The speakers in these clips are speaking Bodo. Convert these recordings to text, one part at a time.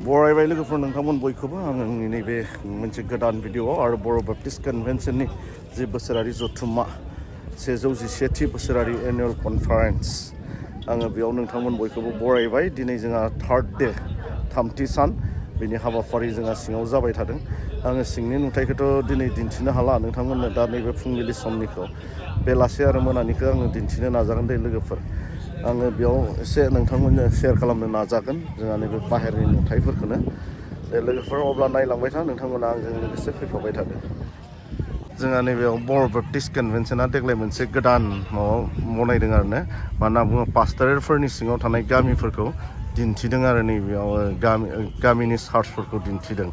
बरायबाय लोगोफोर नोंथांमोन बयखौबो आंनि नैबे मोनसे गोदान भिडिअ'आव आरो बर' बाप्टिस्ट कनभेन्सननि जि बोसोरारि जथुम्मा 111थि बोसोरारि एनुवेल कनफारेन्स आङो बेयाव नोंथांमोन बयखौबो बरायबाय। दिनै जोंहा थार्ड डे थामथि सान बेनि हाबाफारि जोंहा सिङाव जाबाय थादों। आङो सिंनि नुथायखौथ' दिनै दिन्थिनो हाला नोंथांमोननो दा नैबे फुंबिलि समनिखौ बेलासे आरो मोनानिखौ आङो दिन्थिनो नाजागोन दे लोगोफोर। आङो बेयाव एसे नोंथांमोननो शेयार खालामनो नाजागोन जोंहा नैबे बाहेरनि नुथायफोरखौनो। लोगोफोर अब्ला नायलांबाय था नोंथांमोना आंजों लोगोसे फैफाबाय थादो। जोंहा नैबेयाव बर' बाप्टिस्ट कनभेन्सना देग्लाय मोनसे गोदान माबा बनायदों आरो ना मा होनना बुङो पास्टरेलफोरनि सिङाव थानाय गामिफोरखौ दिन्थिदों आरो नैबेयाव गामिनि चार्चफोरखौ दिन्थिदों।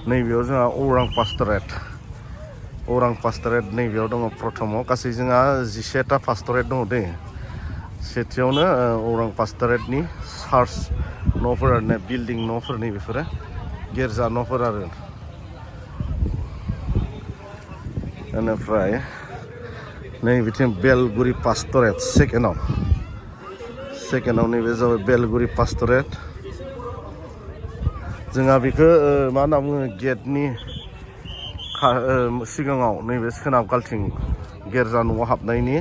नैबेयाव जोंहा अरां पास्टरेट नैबेयाव दङ प्रथमाव गासै जोंहा 17टा पास्टरेट दङ दे। सेथियावनो अरां पास्टरेटनि चार्च न'फोर आरो ना बिल्डिं न'फोर नैबेफोरो गिर्जा न'फोर आरो बेनिफ्राय नैबेथिं बेलगुरि पास्टरेट सेकेन्डआव नैबे जाबाय बेलगुरि पास्टरेट। जोंहा बेखौ मा होनना बुङो गेटनि सिगाङाव नैबे सोनाब गालथिं गिर्जा न'आव हाबनायनि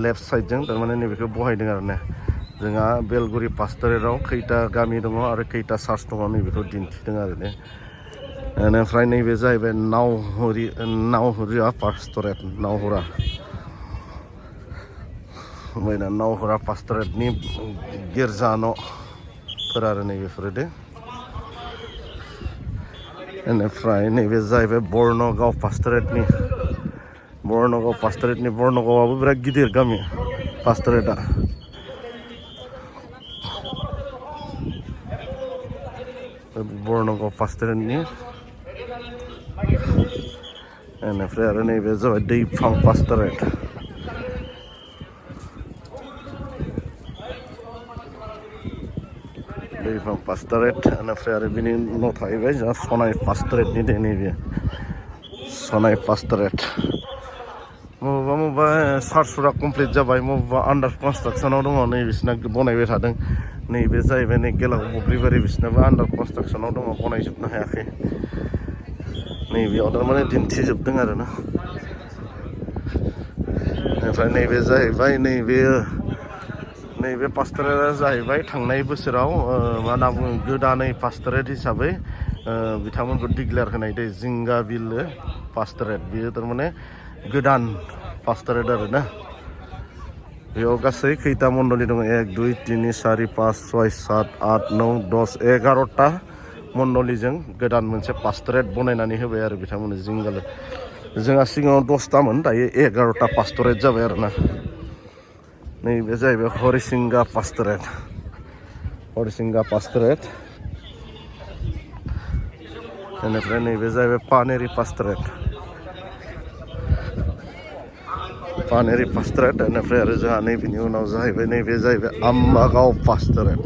लेफ्ट साइडजों थारमाने नैबेखौ बहायदों आरो ना। जोंहा बेलगुरि पास्टरेटआव खैथा गामि दङ आरो खैथा चार्च दङ नैबेखौ दिन्थिदों आरो ना। बेनिफ्राय नैबे जाहैबाय नावहुरिया पास्टरेट नावहुरा ओमफ्राय दा नावहुरा पास्टरेटनि गिर्जा न'फोर आरो नैबेफोरो दे। बेनिफ्राय नैबे जाहैबाय बर्नगाव पास्टरेटनि बर्नगावआबो बिराद गिदिर गामि पास्टरेटआ। बर्नगाव पास्टरेटनि बेनिफ्राय आरो नैबे जाबाय दैफां पास्टरेट। बेनिफ्राय आरो बिनि उनाव थाहैबाय जोंहा सनाय पास्टरेटनि दे नैबे सनाय पास्टरेट। बबेबा चार्चफोरा कमप्लिट जाबाय, बबेबा आन्डार कनस्ट्राक्सनाव दङ नै बिसिना बनायबाय थादों। नैबे जाहैबाय नै गेलाव बब्लिबारि बिसिनाबो आन्डार कनस्ट्राक्सनाव दङ बनायजोबनो हायाखै। नैबेयाव थारमाने दिन्थिजोबदों आरो ना। बेनिफ्राय नैबे जाहैबाय नैबे पास्टरेटआ जाहैबाय थांनाय बोसोराव मा होनना बुङो गोदानै पास्टरेट हिसाबै बिथांमोनखौ डिक्लेयार होनाय दे जिंगा बिलो पास्टरेट। बियो थारमाने गोदान पास्टरेट आरो ना। बेयाव गासै खैथा मण्डलि दङ 1 2 3 4 5 6 7 8 9 10 11टा मण्डलिजों गोदान मोनसे पास्टरेट बनायनानै होबाय आरो बिथांमोननो जिंगालो। जोंहा सिगाङाव 10टामोन दायो 11टा पास्टरेट जाबाय आरो ना। नैबे जाहैबाय हरिसिंगा पास्टरेट बेनिफ्राय नैबे जाहैबाय पानेरि पास्टरेट बेनिफ्राय आरो जोंहा नैबेनि उनाव जाहैबाय नैबे जाहैबाय आम्बागाव पास्टरेट।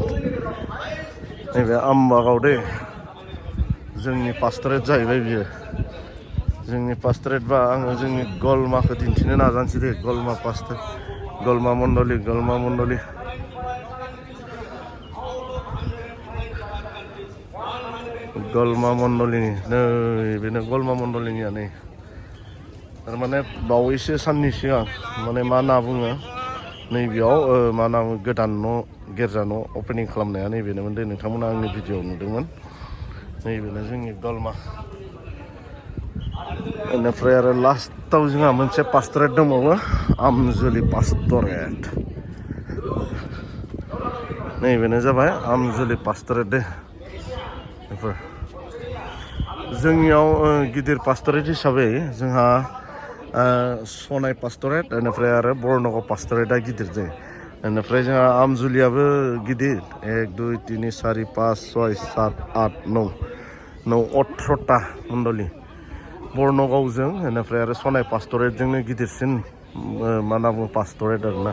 नैबे आम्बागाव दे जोंनि पास्टरेट जाहैबाय बियो। जोंनि पास्टरेट बा आङो जोंनि गलमाखौ दिन्थिनो नाजानोसै दे गलमा मण्डलि बेनो गलमा मण्डलिनिया नै थारमाने बावैसो साननि सिगां माने मा होनना बुङो नैबेयाव मा होनना बुङो गोदान गिर्जा न' अपेनिं खालामनाया नैबेनोमोन दे नोंथांमोना आंनि भिडिअ नुदोंमोन। नैबेनो जोंनि गलमा। बेनिफ्राय आरो लास्टाव जोंहा मोनसे पास्टरेट दंबावो आमजुलि पास्टरेट। नैबेनो जाबाय आमजुलि पास्टरेट दे। बेफोर जोंनियाव गिदिर पास्टरेट हिसाबै जोंहा सनाय पास्टरेट बेनिफ्राय आरो बर्नगाव पास्टरेटआ गिदिर जायो। बेनिफ्राय जोंहा आमजुलियाबो गिदिर 1 2 3 4 5 6 7 8 9 18टा मण्डलि बर्नगावजों बेनिफ्राय आरो सनाय पास्टरेटजोंनो गिदिरसिन मा होनना बुङो पास्टरेट आरोना।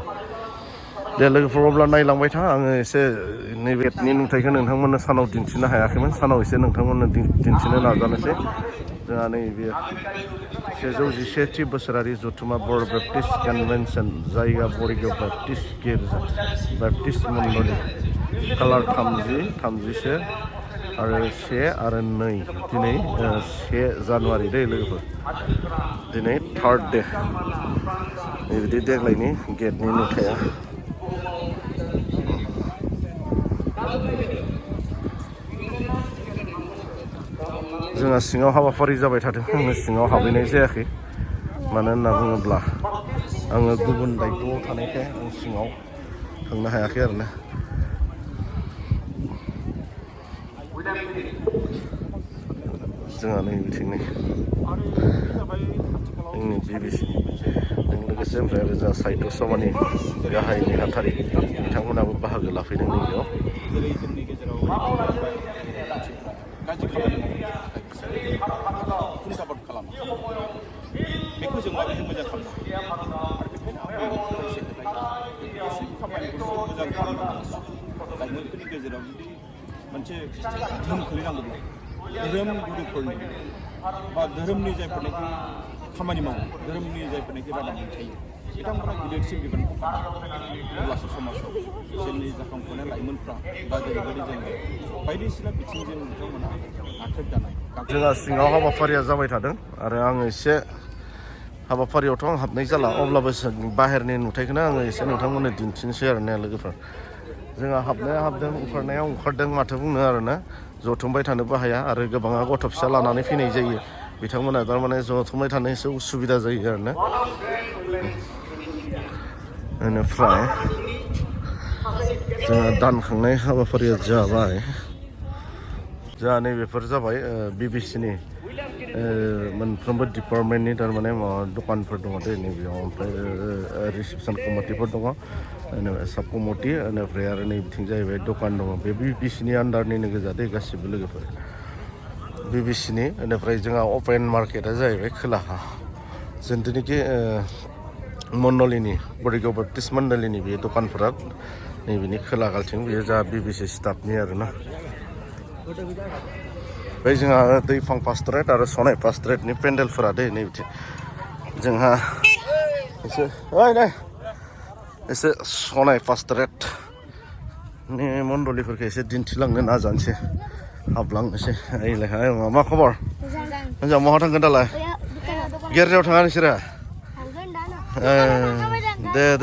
दे लोगोफोर अब्ला नायलांबाय था आङो एसे नैबेनि नुथायखौ नोंथांमोननो सानाव दिन्थिनो हायाखैमोन, सानाव एसे नोंथांमोननो दिन्थिनो नाजानोसै। जोंहा नैबे 111थि बोसोरारि जथुम्मा बर' बाप्टिस्ट कनभेन्सन जायगा बरिगाव बाप्टिस्ट मण्डलि कालार 30 31 आरो 1 आरो 2 दिनै 1 जानुवारि दै लोगोफोर दिनै 3rd डे बेबायदि देग्लायनि गेटनि नुथाया जोंहा सिङाव हाबाफारि जाबाय थादों आङो सिङाव हाबहैनाय जायाखै मानो होनना बुङोब्ला आङो गुबुन दायित्वआव थानायखाय आं सिङाव थांनो हायाखै आरोना जोंहा नै बिथिंनि जोंनि BBC जों लोगोसे ओमफ्राय आरो जोंहा साहित्य सभानि गाहाय नेहाथारि बिथांमोनाबो बाहागो लाफैदों नैबेयाव गाज्रि खामानि मावो खुन सापर्ट खालामो बेखौ जों माबोरै मोजां खालामनो आरो बेखायनो आं फंसे एसे खामानिखौ मोजां खालामनांगौब्ला लाइमोनफोरनि गेजेराव जुदि मोनसे धोरोम खोलैनांगौब्ला धोरोम गुरुफोरनि बा धोरोमनि जायफोरनाखि खामानि मावो धोरोमनि जायफोरनाखि रादाब मोनथायो बिथांमोना गिदिरसिन बिबानखौ अब्लासो समाजाव जोंनि जाखांफुनाय लाइमोनफ्रा बा जेरैबायदि जोङो बायदिसिना बिथिंजों बिथांमोना आख्रेब जानाय जोंहा सिङाव हाबाफारिया जाबाय थादों आरो आङो एसे हाबाफारियावथ' आं हाबनाय जाला अब्लाबो बाहेरनि नुथायखौनो आङो एसे नोंथांमोननो दिन्थिनोसै आरो ना लोगोफोर जोंहा हाबनाया हाबदों ओंखारनाया ओंखारदों माथो बुंनो आरोना जथुमबाय थानोबो हाया आरो गोबाङा गथ' फिसा लानानै फैनाय जायो बिथांमोना थारमाने जथुमबाय थानो एसे उसुबिदा जायो आरोना बेनिफ्राय जोंहा दानखांनाय हाबाफारिया जाबाय जोंहा नैबेफोर जाबाय BBCनि मोनफ्रोमबो डिपार्टमेन्टनि थारमाने माबा दखानफोर दङ दै नैबेयाव ओमफ्राय रिसेपसन कमिटिफोर दङ साब कमिटि बेनिफ्राय आरो नै बिथिं जाहैबाय दखान दङ बे BBCनि आन्डारनिनो गोजा दै गासिबो लोगोफोर BBCनि बेनिफ्राय जोंहा अपेन मार्केटआ जाहैबाय खोलाहा जिथुनिखि मण्डलिनि बरिगाव बेप्टिस्ट मण्डलिनि बे दखानफोरा नैबेनि खोलागालथिं बेयो जोंहा BBC स्टाफनि आरोना बे जोंहा दैफां पास्टरेट आरो सनाय पास्टरेटनि पेन्डेलफोरा दै नैबिथिं जोंहा एसे सनाय पास्टरेटनि मण्डलिफोरखौ एसे दिन्थिलांनो नाजानोसै हाबलांनोसै ओइलाय मा खबर हिनजाव बहा थांगोन दालाय गिर्जायाव थाङा नोंसोरो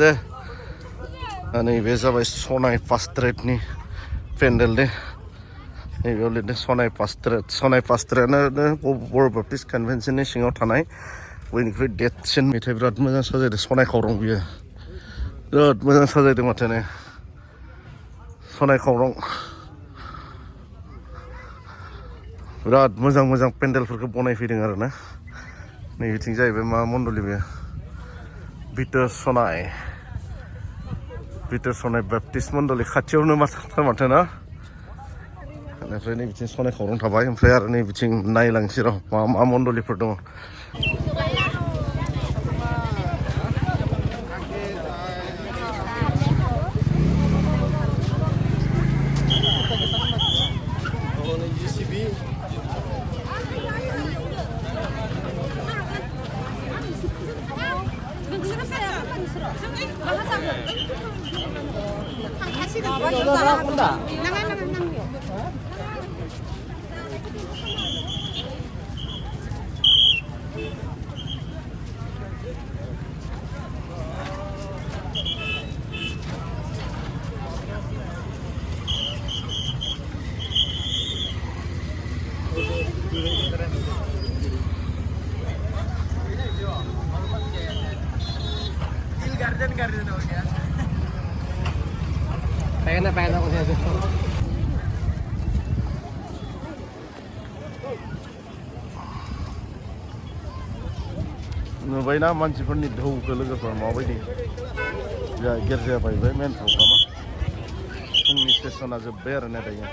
दे नैबे जाबाय सनाय पास्टरेटनि पेन्डेल दे नैबेयाव लिरदों सनाय पास्टरेटआनो बर' बेप्टिस्ट कनभेन्सननि सिङाव थानाय बयनिख्रुइ देरसिन मेथाइ बिराद मोजां साजायदों सनाय खावरं बियो बिराद मोजां साजायदों माथो ने सनाय खावरं बिराद मोजां पेन्डेलफोरखौ बनायफैदों आरोना नैबिथिं जाहैबाय मा मण्डलि बेयो बिटर सनाय बेप्टिस्ट मण्डलि खाथियावनो माथो ना बेनिफ्राय नैबिथिं सनाय खावरं थाबाय ओमफ्राय आरो नैबिथिं नायलांसै र' मा मण्डलिफोर दङ pengen aku sih नुबायना मानसिफोरनि ढौखौ लोगोफोर माबायदि जा गिर्जाया बायबाय मेन प्रग्रामा फुंनि सेसना जोब्बाय आरो ना दायो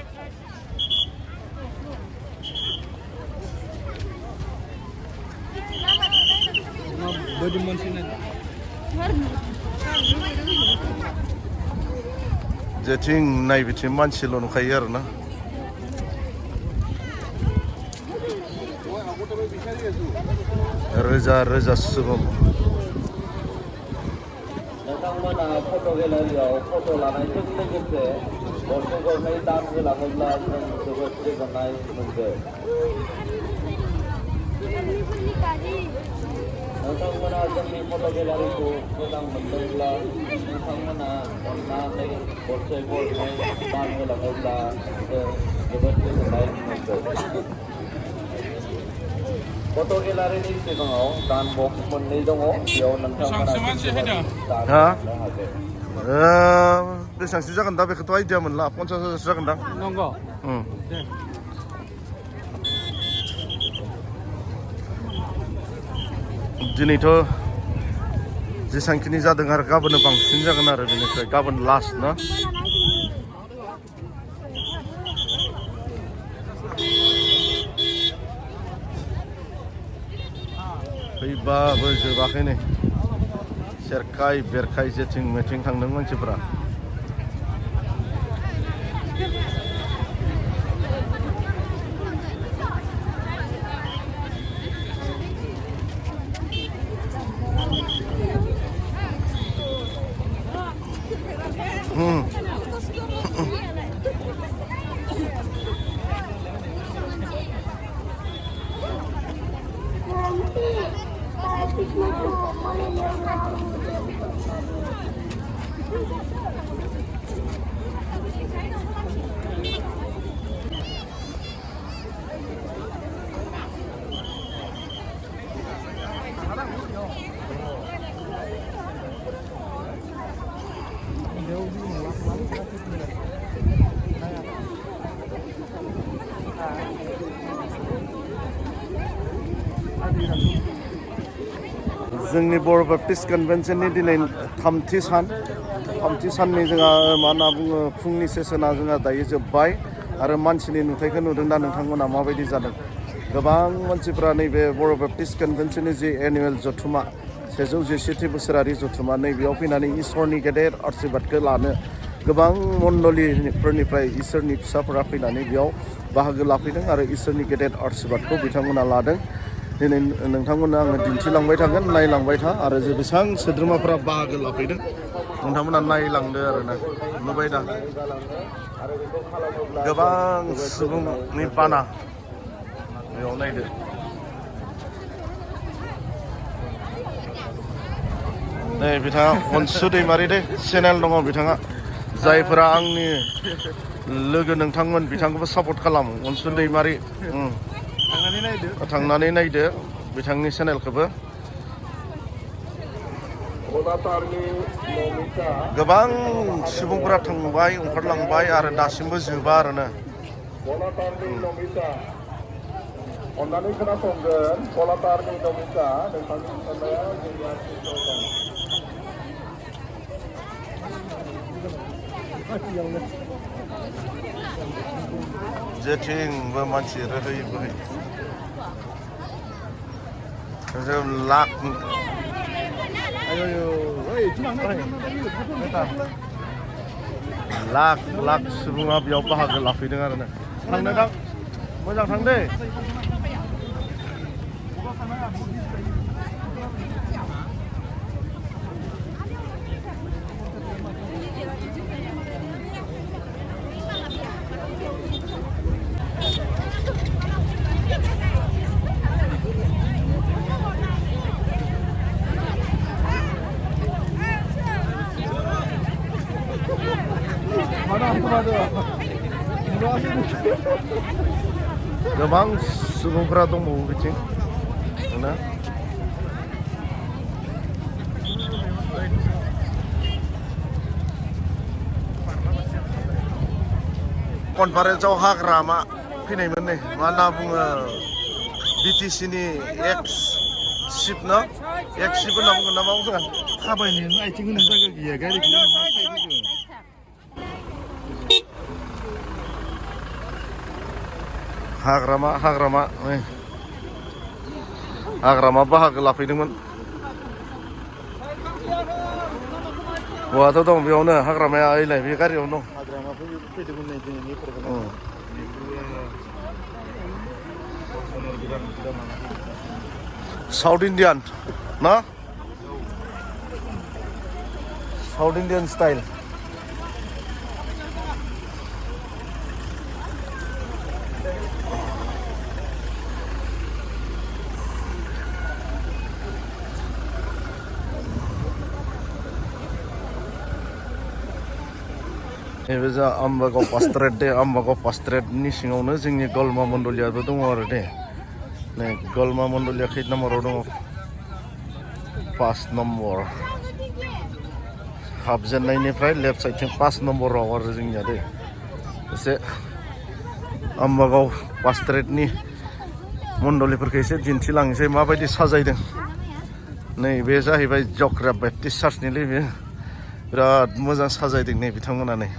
जेथिं नायबिथिं मानसिल' नुखायो आरोना रोजा सुबुं नोंथांमोना फट' गेलारियाव फट' लानायजों लोगोसे गरसे गरनै दान होलाङोब्ला जों जोबोद गोजोननाय मोनगोन नोंथांमोना जोंनि फट' गेलारिखौ मोजां मोनदोंब्ला नोंथांमोना अननानै गरसे गरनै दान होलाङोब्ला जों जोबोद गोजोननाय मोनगोन फट' गेलारिनि सिगाङाव दान बक्स मोननै दङ बेयाव नोंथांमोना दान होनो हागोन बेसेबांसो जागोन दा बेखौथ' आइडिया मोनला 50,000 जागोन दां नंगौ दिनैथ' जेसांखिनि जादों आरो गाबोननो बांसिन जागोन आरो बेनिफ्राय गाबोन लास्ट ना फैबाबो जोबाखै नै सेरखाय बेरखाय जेथिं मेथिं थांदों मानसिफ्रा जोंनि बर' बेप्टिस्ट कन्भेन्सननि दिनै थामथि साननि जोंहा मा होनना बुङो फुंनि सेसना जोंहा दायो जोब्बाय आरो मानसिनि नुथायखौ नुदों दा नोंथांमोना माबायदि जादों गोबां मानसिफ्रा नैबे बर' बेप्टिस्ट कन्भेन्सननि जि एनुवेल जथुमा 111थि बोसोरारि जथुमा नैबेयाव फैनानै इसोरनि गेदेर आशीर्बादखौ लानो गोबां मण्डलिफोरनिफ्राय इसोरनि फिसाफोरा फैनानै बेयाव बाहागो लाफैदों आरो इसोरनि गेदेर आशीर्बादखौ बिथांमोना लादों दिनै नोंथांमोननो आङो दिन्थिलांबाय थागोन नायलांबाय था आरो जे बेसेबां सोद्रोमाफोरा बाहागो लाफैदों नोंथांमोना नायलांदो आरोना नुबाय दा गोबां सुबुंनि बाना बेयाव नायदो नै बिथाङा अनसु दैमारि दे चेनेल दङ बिथाङा जायफोरा आंनि लोगो नोंथांमोन बिथांखौबो सापर्ट खालामो अनसु दैमारि थांनानै नायदो बिथांनि चेनेलखौबो गोबां सुबुंफोरा थांबाय ओंखारलांबाय आरो दासिमबो जोबा आरोना अन्नानै खोनासंगोन गलादारनि नमिता नोंथांनि साननाया जोंनि जेथिंबो मानसि रोहै बोहै जों लाख लाख सुबुङा बेयाव बाहागो लाफैदों आरोना थांनो दां मोजां थांदे गोबां सुबुंफोरा दंबावो बिथिं ना कनफारेन्सआव हाग्रामा फैनायमोन नै मा होनना बुङो बिटिसिनि एक्स सिप ना एक्स सिप होनना बुंगोन ना मा बुङो थाबायनो आथिं होनो जायगा गैया गारिखौ हाग्रामा बाहागो लाफैदोंमोन बहाथ' दं बेयावनो हाग्रामाया ओइलाय बे गारियावनो दं साउथ इन्डियान ना साउथ इन्डियान स्टाइल नैबे जा आम्बागाव पास्ट्रेट दे आम्बागाव पास्ट्रेटनि सिङावनो जोंनि गलमा मण्डलियाबो दङ आरो दे नै गलमा मण्डलिया खै नम्बराव दङ 5 नम्बर हाबजेननायनिफ्राय लेफ्ट साइडथिं 5 नम्बराव आरो जोंनिया दे एसे आम्बागाव पास्ट्रेटनि मण्डलिफोरखौ एसे दिन्थिलांनोसै माबायदि साजायदों नै बे जाहैबाय जग्रा बेप्टिस्ट चार्चनिलै बे बिराद मोजां साजायदों नै बिथांमोना नै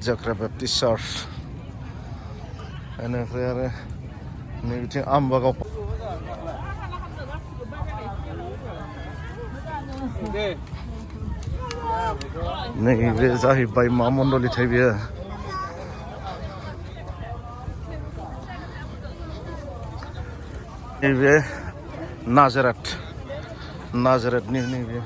जग्रा बेप्टिस्ट चार्च बेनिफ्राय आरो नै बिथिं आम्बागाव नै बे जाहैबाय मा मण्डलिथाय बेयो नैबे नाजारेथनि नैबे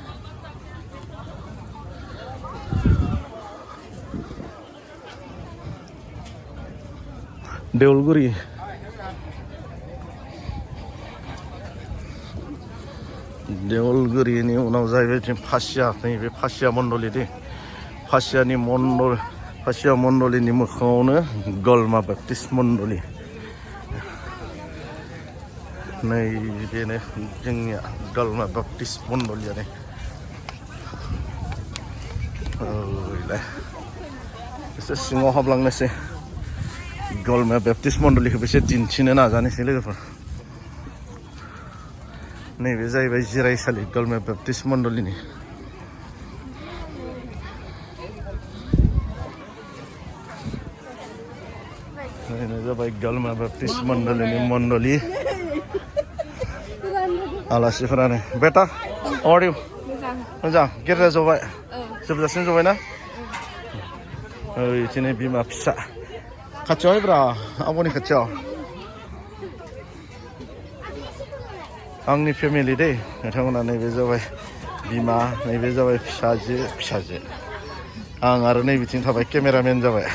देवलगुरिनि उनाव जाहैबाय फासिया नैबे फासिया मण्डलि दे फासिया मण्डलिनि मोखाङावनो गलमा बेप्टिस्ट मण्डलि नै बेनो जोंनिया गलमा बेप्टिस्ट मण्डलियानो एसे सिङाव हाबलांनोसै गलमा बेप्टिस्ट मण्डलिखौ एसे दिन्थिनो नाजानोसै लोगोफोर नैबे जाहैबाय जिरायसालि गलमा बेप्टिस्ट मण्डलिनि बेनो जाबाय गलमा बेप्टिस्ट मण्डलिनि मण्डलि आलासिफोरानो बेटा अरिउ मोजां गिर्जा जबाय जोबजासिम जबायना बिदिनो बिमा फिसा खाथियाव हायब्रा आब'नि खाथियाव आंनि फेमिलि दै नोंथांमोना नैबे जाबाय बिमा नैबे जाबाय फिसाजो आं आरो नै बिथिं थाबाय केमेरामेन जाबाय